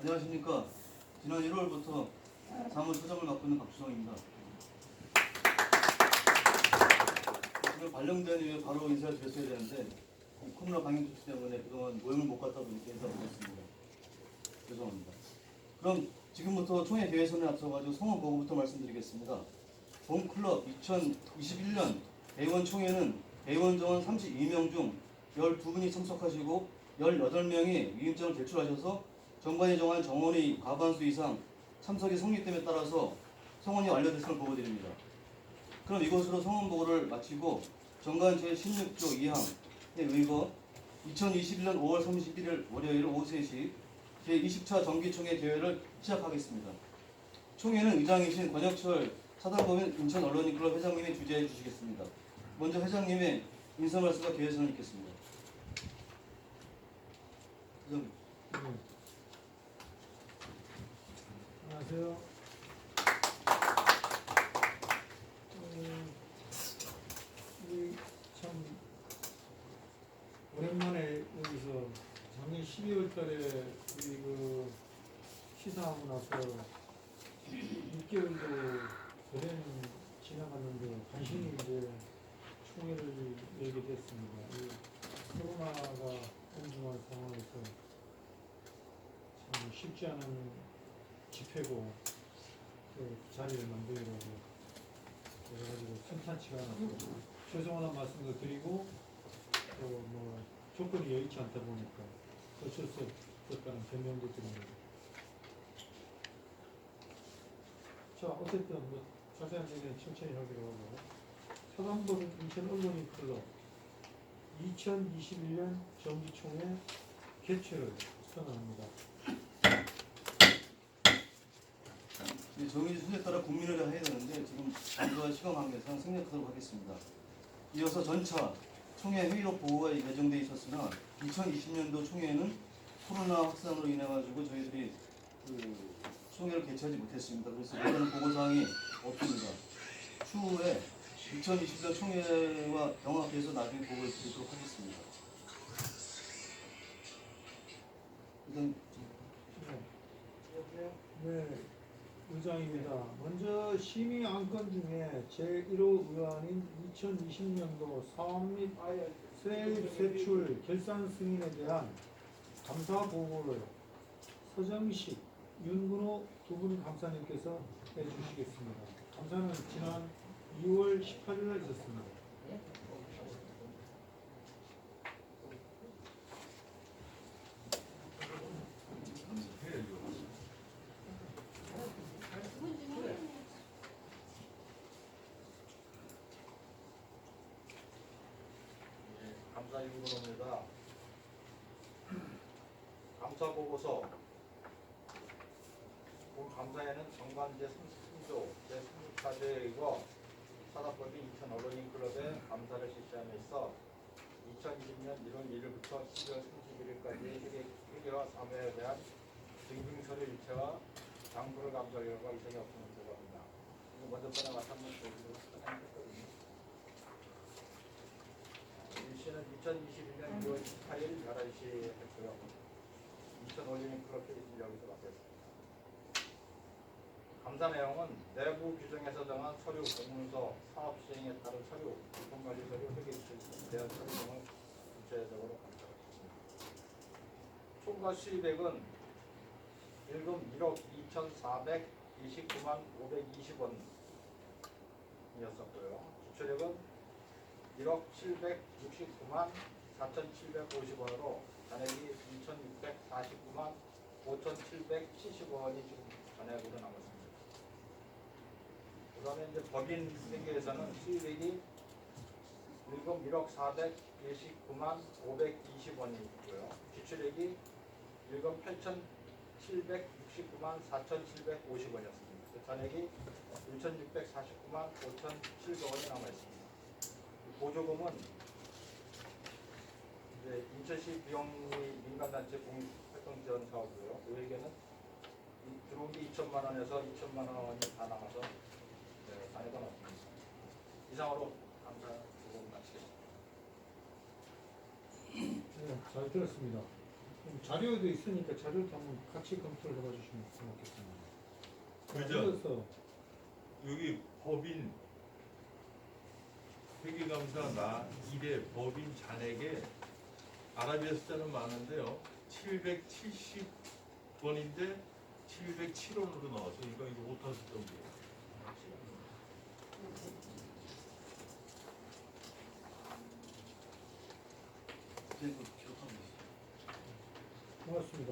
안녕하십니까. 지난 1월부터 사무처장을 맡고 있는 박주성입니다. 지금 발령된 이후에 바로 인사를 드렸어야 되는데 코로나 방역 조치 때문에 그동안 모임을 못 갔다 보니까 인사 못했습니다. 죄송합니다. 그럼 지금부터 총회 개회선에 앞서가지고 성원 보고부터 말씀드리겠습니다. 봄클럽 2021년 대의원 총회는 대의원 정원 32명 중 12분이 참석하시고 18명이 위임장을 제출하셔서 정관이 정한 정원의 과반수 이상 참석이 성립됨에 따라서 성원이 완료됐음을 보고드립니다. 그럼 이것으로 성원 보고를 마치고 정관 제16조 2항에 의거 2021년 5월 31일 월요일 오후 3시 제20차 정기총회 대회를 시작하겠습니다. 총회는 의장이신 권혁철 사단법인 인천언론인클럽 회장님이 주재해 주시겠습니다. 먼저 회장님의 인사 말씀과 개회선을 읽겠습니다. 회장님. 안녕하세요. 참 오랜만에 여기서 작년 12월 달에 우리 그 시사하고 나서 6개월도 덜 지나갔는데 간신히 이제 총회를 열게 됐습니다. 이 코로나가 엄중한 상황에서 참 쉽지 않은 집회고 그 자리를 만들려고 그래가지고 순탄치가 않았고 죄송하다는 말씀도 드리고 또 뭐 조건이 여의치 않다 보니까 어쩔 수 없었다는 변명도 드립니다. 자, 어쨌든 뭐 자세한 얘기는 천천히 하기로 하고 사단법인 인천언론인클럽 2021년 정기총회 개최를 선언합니다. 정의지 순서에 따라 국민의를 해야 되는데 지금 정부와 시간 관계상 생략하도록 하겠습니다. 이어서 전차 총회 회의록 보고가 예정돼 있었으나 2020년도 총회에는 코로나 확산으로 인해 가지고 저희들이 그 총회를 개최하지 못했습니다. 그래서 이런 보고사항이 없습니다. 추후에 2020년 총회와 병합해서 나중에 보고를 드리도록 하겠습니다. 일단 네, 의장입니다. 먼저 심의 안건 중에 제1호 의안인 2020년도 사업 및 세입 세출 결산 승인에 대한 감사 보고를 서정식, 윤근호 두 분 감사님께서 해주시겠습니다. 감사는 지난 2월 18일에 있었습니다. 감사 유무입니다. 감사 보고서 본 감사에는 정관 제33조 제34조에 의거 사단법인 인천언론인클럽의 감사를 실시함에 있어 2020년 1월 1일부터 12월 31일까지 회계와 사무에 대한 증빙서류 일체와 장부를 감사 결과 이상이 없음을 보고합니다. 이거 먼저 떠나가서 한번 보기로 했거든요. 일시는 2021년 2월 18일 11시에 했고요. 인천언론인클럽 회의를 여기서 마쳤습니다. 감사 내용은 내부 규정에서 정한 서류, 공문서, 사업 시행에 따른 서류, 유통관리 서류, 회계 실시에 대한 서류 등을 구체적으로 감사했습니다. 총괄 수입액은 일금 1억 2,429만 520원이었었고요. 지출액은 1억 769만 4,750원으로 잔액이 2,649만 5,770원이 지금 잔액으로 남았습니다. 그 다음에 이제 법인 회계에서는 수입액이 일금 1억 429만 520원이 있고요. 지출액이 일금 8,769만 4,750원이었습니다. 잔액이 1,649만 5,700원이 남아있습니다. 보조금은 이제 인천시 비영리 민간단체 공익활동 지원 사업이고요. 그에게는 들어온 게 2천만 원에서 2천만 원이 다 남아서 잔액은 없습니다. 이상으로 감사 보고 마치겠습니다. 네, 잘 들었습니다. 자료도 있으니까 자료도 한번 같이 검토를 해봐주시면 고맙겠습니다. 그죠? 그래서 여기 법인 회계감사 나 일의 법인 잔액에 아라비아 숫자는 많은데요. 770원인데 707원으로 나와서 이거 오타 숫자인데요. 선생님 그거 기록하고 있어요. 고맙습니다.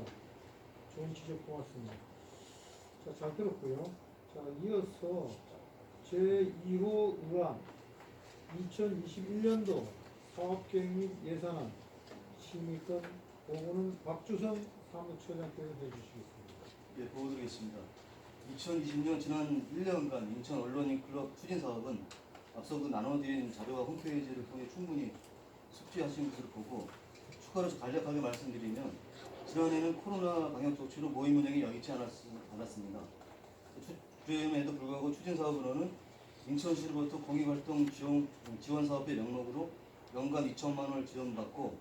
좋은 지적 고맙습니다. 자, 잘 들었고요. 자, 이어서 제2호 의안 2021년도 사업계획 및 예산안 심의권 보고는 박주성 사무처장께서 해주시겠습니다. 예, 보고드리겠습니다. 2020년 지난 1년간 인천 언론인클럽 추진 사업은 앞서 그 나눠드린 자료와 홈페이지를 통해 충분히 숙지하신 것으로 보고 추가로 간략하게 말씀드리면 지난해는 코로나 방역 조치로 모임 운영이 여의치 않았습니다. 주임에도 불구하고 추진 사업으로는 인천시로부터 공익활동 지원 사업의 명목으로 연간 2천만 원을 지원받고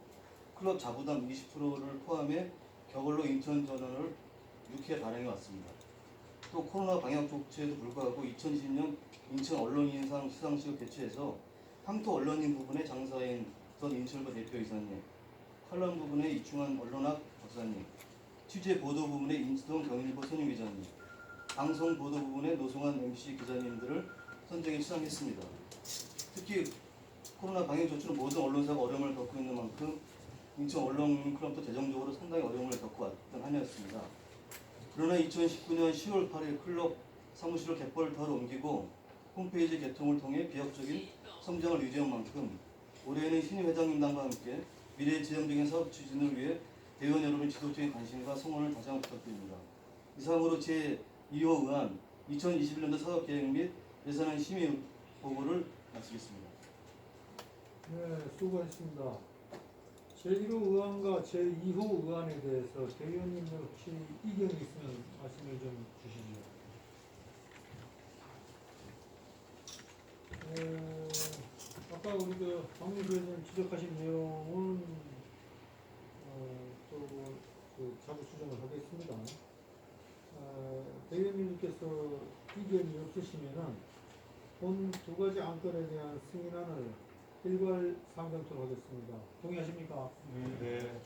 클럽 자부담 20%를 포함해 겨울로 인천 전원을 6회 발행해 왔습니다. 또 코로나 방역 조치에도 불구하고 2020년 인천 언론인상 시상식을 개최해서 황토 언론인 부분의 장사인 전 인철거 대표이사님, 칼럼 부분의 이충환 언론학 박사님, 취재 보도 부분의 인수동 경일보 선임기자님, 방송 보도 부분의 노승환 MC 기자님들을 선정해 시상했습니다. 특히 코로나 방역 조치로 모든 언론사가 어려움을 겪고 있는 만큼 인천 언론인클럽도 재정적으로 상당히 어려움을 겪고 왔던 한 해였습니다. 그러나 2019년 10월 8일 클럽 사무실을 갯벌터로 옮기고 홈페이지 개통을 통해 비약적인 성장을 유지한 만큼 올해에는 신임 회장님당과 함께 미래 지향적인 사업 추진을 위해 대의원 여러분의 지속적인 관심과 성원을 다시 한번 부탁드립니다. 이상으로 제2호 의안 2021년도 사업계획 및 예산안 심의 보고를 마치겠습니다. 네, 수고하셨습니다. 제1호 의안과 제2호 의안에 대해서 대의원님들 혹시 이견이 있으면 말씀을 좀 주시죠. 아까 우리 그 박민수 의원님 지적하신 내용은 또 자부 수정을 하겠습니다. 대의원님께서 이견이 없으시면은 본 두 가지 안건에 대한 승인안을 일괄 상정토록 하겠습니다. 동의하십니까? 네.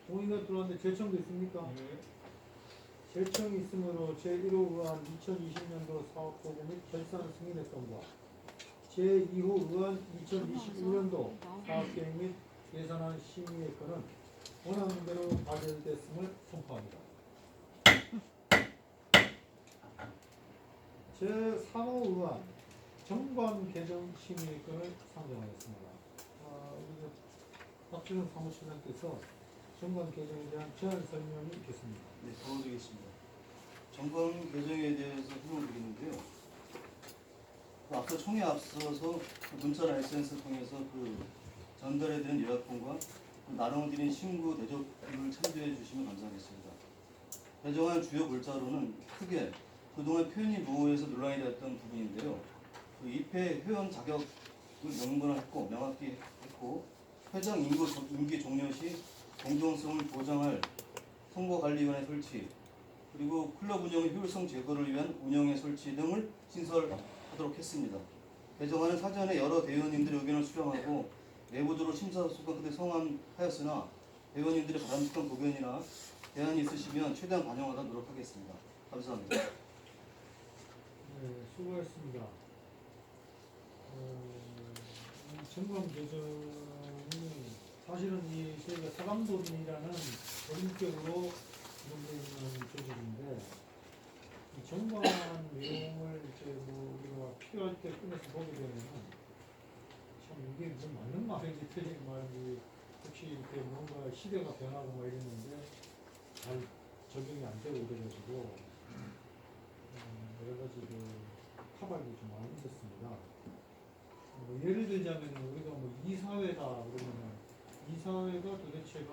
동의가 들어왔는데 제청도 있습니까? 네. 제청이 있으므로 제1호 의안 2020년도 사업보고 및 결산 승인의 건과 제2호 의안 2021년도 사업계획 및 예산안 심의의 건은 원안대로 발열됐음을 선포합니다. 제3호 의안 정관 개정 심의 건을 상정하였습니다. 우리 박주성 사무실장께서 정관 개정에 대한 제안 설명이 있겠습니다. 네, 보여드리겠습니다. 정권 개정에 대해서 설명을 드리는데요. 앞서 총회에 앞서서 문자 라이센스를 통해서 전달해드린 요약본과 나눠드린 신고 대조를 참조해 주시면 감사하겠습니다. 개정안 주요 골자로는 크게 그동안 표현이 모호해서 논란이 되었던 부분인데요. 입회 회원 자격을 명문화했고 명확히 했고 회장 임기 종료 시 공정성을 보장할 선거관리위원회 설치 그리고 클럽 운영의 효율성 제고를 위한 운영의 설치 등을 신설하도록 했습니다. 개정안은 사전에 여러 대의원님들의 의견을 수렴하고 내부적으로 심사숙고한 끝에 성안하였으나 대의원님들의 바람직한 고견이나 대안이 있으시면 최대한 반영하도록 노력하겠습니다. 감사합니다. 네, 수고하셨습니다. 이 정관 개정이 사실은 저희가 사감법인이라는 법인격으로 구성되어 있는 조직인데 이 정관 내용을 우리가 필요할 때 꺼내서 보게 되면은 참 이게 뭐 맞는 말인지 틀린 말인지 혹시 이렇게 뭔가 시대가 변하고 막 이랬는데 잘 적용이 안 되고 이래가지고 여러 가지 타박이 좀 많이 있었습니다. 예를 들자면 우리가 이사회다 그러면 이사회가 도대체가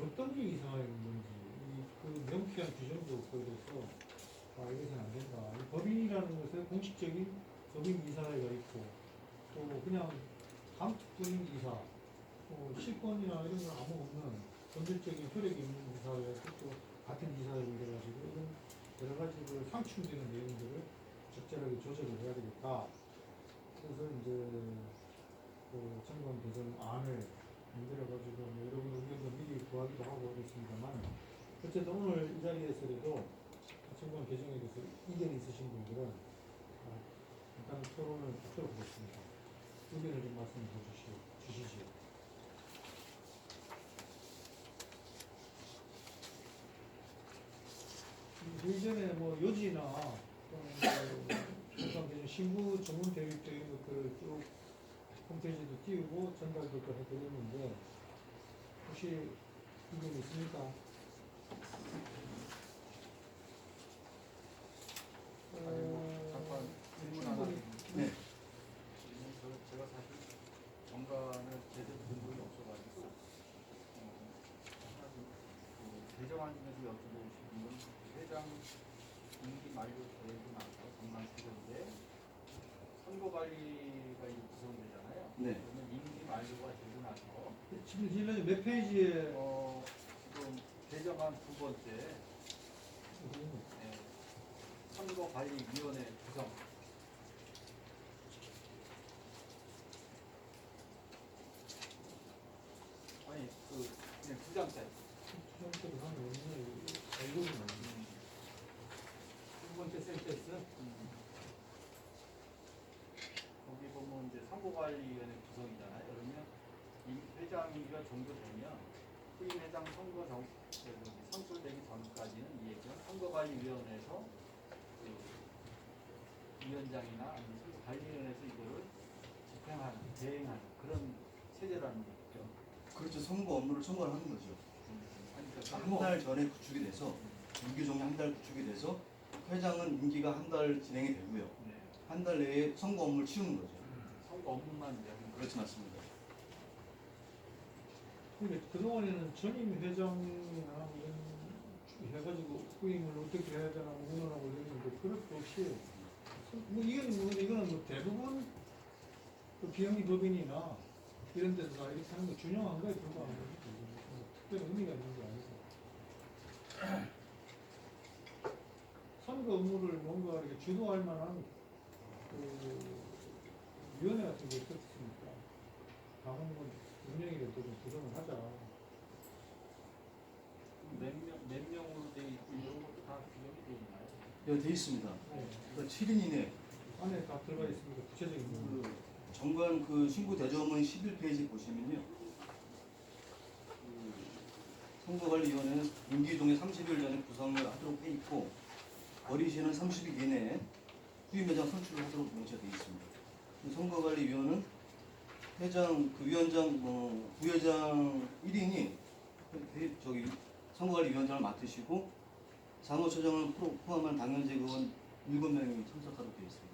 어떤 게 이사회인 건지 그 명쾌한 규정도 없고 이래서 이것은 안 된다. 법인이라는 것에 공식적인 법인 이사회가 있고 또 그냥 감투적인 이사, 실권이나 이런 건 아무 없는 본질적인 효력이 있는 이사회, 또 같은 이사회로 이래가지고 이런 여러 가지 그 상충되는 내용들을 적절하게 조절을 해야 되겠다. 그래서 이제 그 정관 개정안을 만들어가지고 뭐 여러분 의견도 미리 구하기도 하고 그랬습니다만 어쨌든 오늘 이 자리에서라도 정관 개정에 대해서 이견이 있으신 분들은 일단 토론을 들어보겠습니다. 의견을 좀 말씀해 주시죠. 이전에 뭐 요지나 정관 개정 신부 전문 대회도 이런 것들을 쭉 홈페이지도 띄우고 전달도 해드렸는데 혹시 의견 있습니까? 잠깐 질문 하나 충분히 네. 제가 사실 정관을 제대로 본 적이 없어가지고 하나 개정안 중에서 여쭤보고 싶은 건 회장 임기 만료되고 나서 정관 수정인데 선거 관리가 이제 구성되잖아요. 네. 그러면 임기 만료가 되고 나서 지금 질문이 몇 페이지에 지금 개정안 두 번째 선거관리위원회 구성. 아니 그냥 두 장짜리. 수정적으로 하면 없네. 알고 있네. 두 번째 센테스. 거기 보면 이제 선거관리위원회 구성이잖아요. 그러면 이 회장 임기가 종료되면 후임 회장 선출되기 전까지는 이 얘기는 선거관리위원회에서 그 위원장이나 아니면 선거관리위원회에서 이거를 집행하는, 대행하는 그런 체제라는 얘기죠. 그렇죠. 선거 업무를 총괄하는 거죠. 아니, 그러니까 한 달 전에 구축이 돼서 임기 종료 한 달 구축이 돼서 회장은 임기가 한 달 진행이 되고요. 네. 한 달 내에 선거 업무를 치우는 거죠. 선거 업무만 이제 하는 그렇지 맞습니다. 근데 그동안에는 전임 회장이나 이런 해가지고 후임을 어떻게 해야 되나 의논하고 이랬는데 그럴 것 없이 뭐 이거는 뭐 대부분 그 비영리 법인이나 이런 데서 다 이렇게 하는 거 준용한 거에 불과한 거지. 뭐 특별한 의미가 있는 게 아니고. 선거 업무를 뭔가 이렇게 주도할 만한 그 위원회 같은 게 있었으니까 당원은 운영이라도 좀 구성을 하자. 몇 명으로 돼 있고 이런 것도 다 규정이 돼 있나요? 여기 돼 있습니다. 네. 그 7인 이내 안에 다 들어가 있습니다. 구체적인 부분. 그 정관 그 신고 대조문 11페이지 보시면요. 그 선거관리위원회는 임기동의 30일 전에 구성을 하도록 돼 있고 거리시는 30일 이내에 후임회장 선출을 하도록 명시되어 있습니다. 선거관리위원은 회장, 그 위원장, 부회장 1인이 저기 선거관리위원장을 맡으시고 사무처장을 포함한 당연직 의원 7명이 참석하도록 되어 있습니다.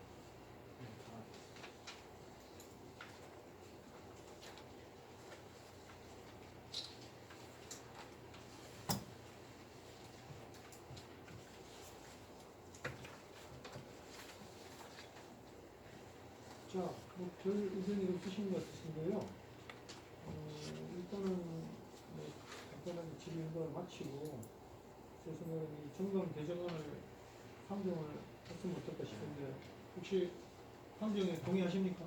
자, 뭐별 의견이 없으신 것 같으신데요. 일단은 뭐 간단하게 질의응답을 마치고 제 생각에는 이 정관 개정안을 상정을 했으면 어떨까 싶은데 혹시 상정에 동의하십니까?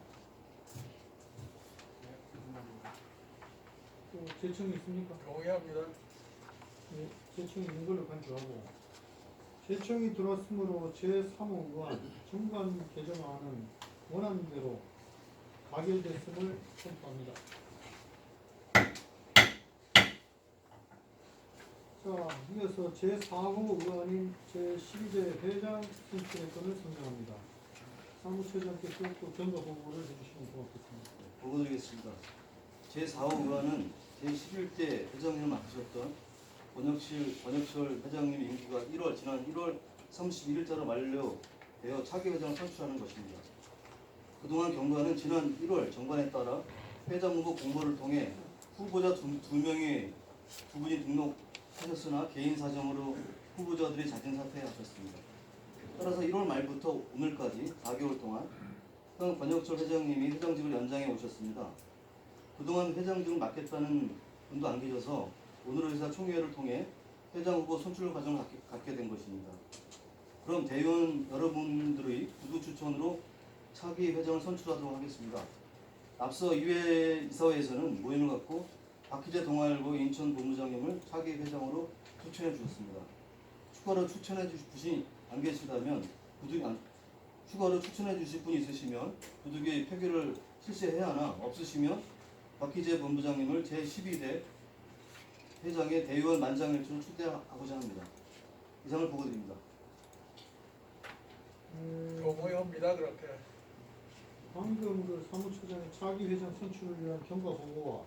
또 제청이 있습니까? 동의합니다. 네, 제청이 있는 걸로 간주하고 제청이 들어왔으므로 제3호 의안 정관 개정안은 원안대로 가결됐음을 선포합니다. 자, 이어서 제4호 의안인 제12대 회장 선출의 건을 선정합니다. 사무처장께서 또 경과 보고를 해주시면 고맙겠습니다. 보고 드리겠습니다. 제4호 의안은 제11대 회장님을 맡으셨던 권혁철 회장님 임기가 지난 1월 31일자로 만료되어 차기 회장을 선출하는 것입니다. 그동안 경과는 지난 1월 정관에 따라 회장 후보 공모를 통해 후보자 두 분이 등록하셨으나 개인 사정으로 후보자들이 자진 사퇴하셨습니다. 따라서 1월 말부터 오늘까지 4개월 동안 현 권혁철 회장님이 회장직을 연장해 오셨습니다. 그동안 회장직을 맡겠다는 분도 안 계셔서 오늘의 의사 총회를 통해 회장 후보 선출 과정을 갖게 된 것입니다. 그럼 대의원 여러분들의 구두 추천으로 차기 회장을 선출하도록 하겠습니다. 앞서 이회 이사회에서는 모임을 갖고 박희재 동아일보 인천 본부장님을 차기 회장으로 추천해 주셨습니다. 추가로 추천해 주실 분이 안 계시다면 추가로 추천해 주실 분이 있으시면 부득이 표결을 실시해야 하나 없으시면 박희재 본부장님을 제12대 회장의 대의원 만장일치로 초대하고자 합니다. 이상을 보고드립니다. 동의합니다. 그렇게. 방금 그 사무처장의 차기 회장 선출을 위한 경과 보고와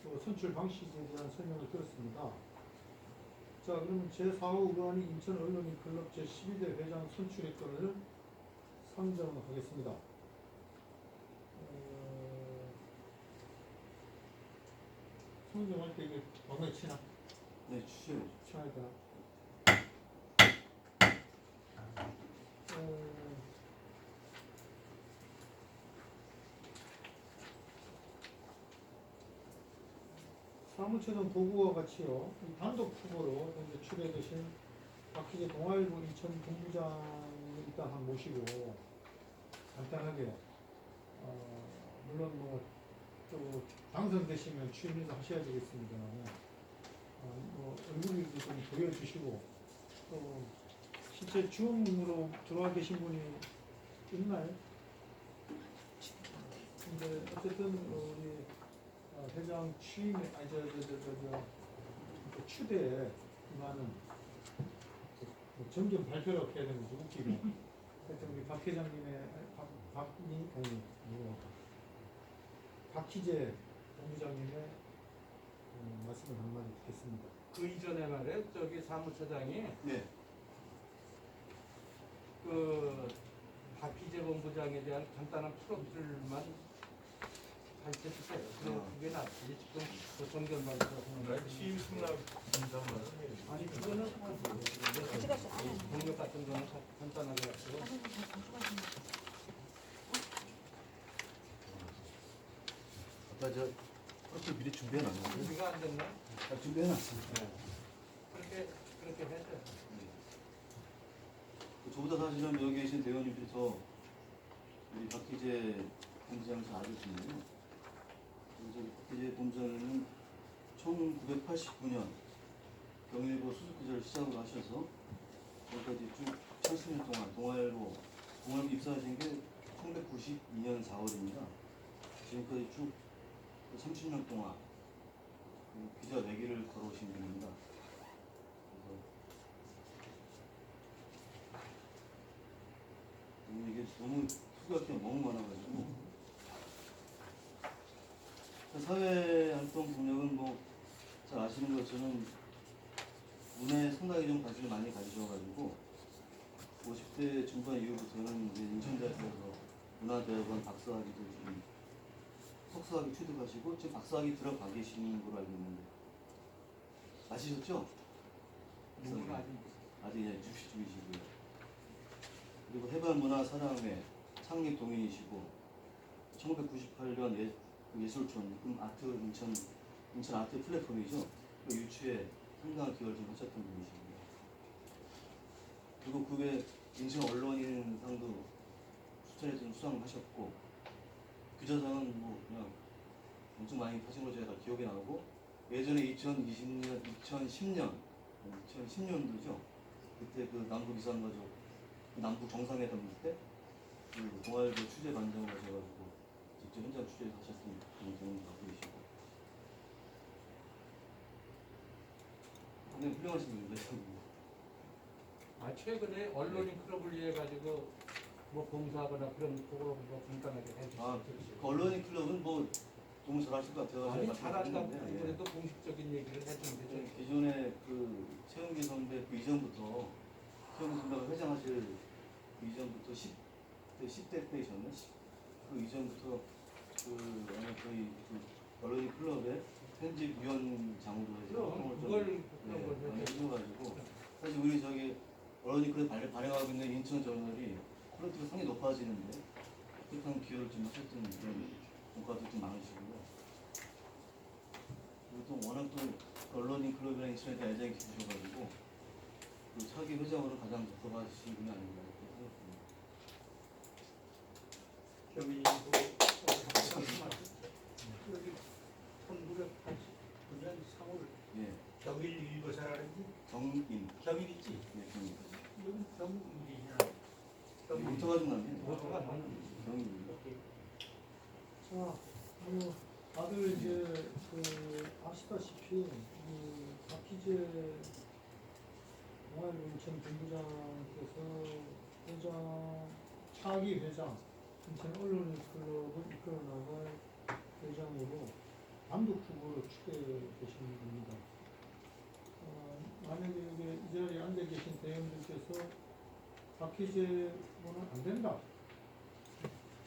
또 선출 방식에 대한 설명을 들었습니다. 자, 그러면 제4호 의원이 인천 언론인 클럽 제12대 회장 선출의 건을 상정하겠습니다. 상정할 때 이게 방에 치나? 네, 주시죠. 치나이다. 사무처장 보고와 같이요. 이 단독 후보로 현재 추대되신 박희재 동아일보 인천 본부장을 일단 한 모시고 간단하게 물론 뭐 또 당선되시면 취임해서 하셔야 되겠습니다만 뭐 얼굴을 좀 보여주시고 또 실제 줌으로 들어와 계신 분이 있나요? 근데 어쨌든 우리 회장 취임에 추대에 많은 점점 발표를 해야 되는 거죠. 웃기고. 하여튼 우리 박 회장님의 박희재 본부장님의 말씀을 한마디 듣겠습니다. 그 이전에 말이에요. 저기 사무처장이 네. 그 박희재 본부장에 대한 간단한 프로필만 밝혀주세요. 그게 낫지. 지금 그 정견만 들어보는 취임 승낙 인사만 아니 그거는 동력 같은 거는 간단하게 하고. 아까 저 프로필 미리 준비해놨는데 준비가 안 됐나? 준비해놨습니다. 그렇게 해야죠. 저보다 사실은 여기 계신 대의원님들이 더 우리 박희재 본부장을 잘 알고 있는데요. 그래서 박희재 본부장은 1989년 경일고 수습기자를 시작으로 하셔서 여기까지 쭉 70년 동안 동아일보 입사하신 게 1992년 4월입니다. 지금까지 쭉 30년 동안 기자 내기를 걸어오신 분입니다. 그래서 이게 너무 소개할 게 너무 많아가지고 사회 활동 경력은 뭐 잘 아시는 것처럼 문화에 상당히 좀 관심을 많이 가지셔가지고 50대 중반 이후부터는 이제 인천대학교에서 문화대학원 박사학위도 지금 석사학위 취득하시고 지금 박사학위 들어가 계시는 걸로 알고 있는데 아시셨죠? 누구가 아직 그냥 입시 중이시고요. 그리고 해발문화사랑회 창립 동인이시고 1998년 예술촌 아트 인천 아트 플랫폼이죠. 그 유치에 상당한 기여를 좀 하셨던 분이십니다. 그리고 그외 인천 언론인상도 추천해 준 수상을 하셨고 규자상은 뭐 그냥 엄청 많이 하신 걸 제가 기억에 나오고 예전에 2010년도죠. 그때 그 남북 이산가족 남북 정상회담 때그 동아일보 취재 반장을 하셔가지고 직접 현장 취재해서 하셨던 그런 경험도 갖고 계시고 굉장히 훌륭하신 분입니다. 최근에 언론인 클럽을 위해 가지고 뭐 봉사하거나 그런 그거로 뭐 간단하게 해주세요. 그 언론인 클럽은 뭐 너무 잘하실 것 같아요. 아니 제가 잘한다고 말씀드렸는데, 그래도 공식적인 얘기를 해주면 되죠. 기존에 그 최은기 선배 그 이전부터 최은기 선배가 회장하실 그 이전부터 10대 때이셨나? 그 이전부터 그 아마 저희 그 언론인 클럽의 편집위원장으로 해서 활동을 좀 그런 걸 많이 해야죠. 해줘가지고 사실 우리 저기 언론인 클럽 발행하고 있는 인천저널이 퀄리티가 상당히 높아지는데 그런 기여를 좀 하셨던 그런 공과도 좀 많으시고요. 그리고 또 워낙 또 언론인 클럽이랑 인터넷에 애정이 깊으셔가지고 그 차기 회장으로 가장 적합하신 분이 아닌가 이렇게 생각합니다. 겸임도 여기 1989년 3월 예, 경일 일거사라든지 정인, 겸임 있지? 예, 정인. 여기 경일이냐? 모터가 좀 나네요. 모터가 나는 정인입니다. 자, 다들 이제 그 아시다시피 이 박희재 동아일보 인천 본부장께서 회장 차기 회장 인천 언론클럽을 이끌어 나갈 회장으로 단독 후보로 추대되신 분입니다. 만약에 여기 이 자리에 앉아 계신 대원들께서 박희재 후보는 안 된다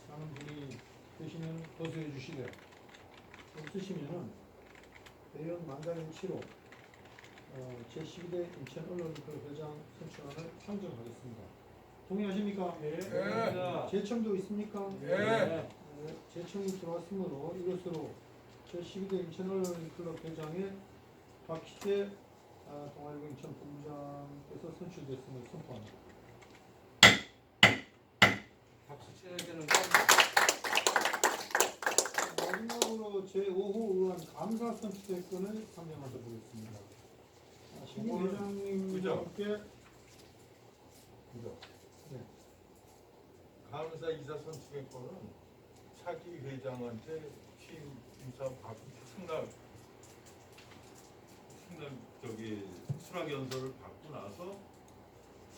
라는 분이 계시면 거소해 주시되 없으시면은 대연 만장일치로 제12대 인천 언론클럽 회장 선출안을 상정하겠습니다. 동의하십니까? 네. 제청도 있습니까? 네. 제청이 들어왔으므로 이것으로 제12대 인천 언론클럽 회장의 박희재 동아일보 인천 본부장께서 선출됐음을 선포합니다. 박수 쳐야 되는 거 마지막으로 제5호 의원 감사 선출권을 상정하도록 하겠습니다. 신임 회장님과 함께 네. 감사 이사 선출권은 차기 회장한테 취임 인사 받고 승낙 저기 수락 연설을 받고 나서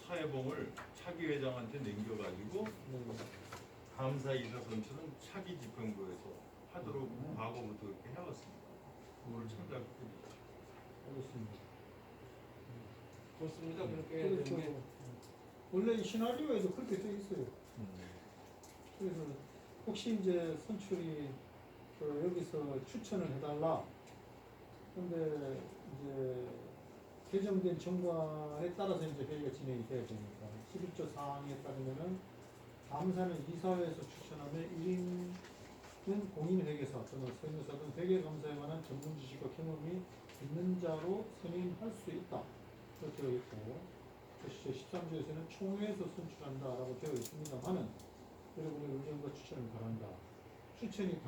사회봉을 차기 회장한테 남겨가지고 네. 감사 이사 선출은 차기 집행부에서 하도록 과거부터 그렇게 해왔습니다. 그거를 참작드립니다. 알겠습니다. 좋습니다. 그렇게 해야 되는 게 그래서 원래 이 시나리오에도 그렇게 돼 있어요. 그래서 혹시 이제 선출이 여기서 추천을 해달라. 근데 이제 개정된 정관에 따라서 이제 회의가 진행이 돼야 되니까 11조 사항에 따르면은 감사는 이사회에서 추천하면 1인은 공인회계사 또는 세무사 등 회계감사에 관한 전문 지식과 경험이 있는 자로 선임할 수 있다. 그렇게 되어 있고 제13조에서는 총회에서 선출한다라고 되어 있습니다만은 여러분의 의견과 추천을 바란다. 추천이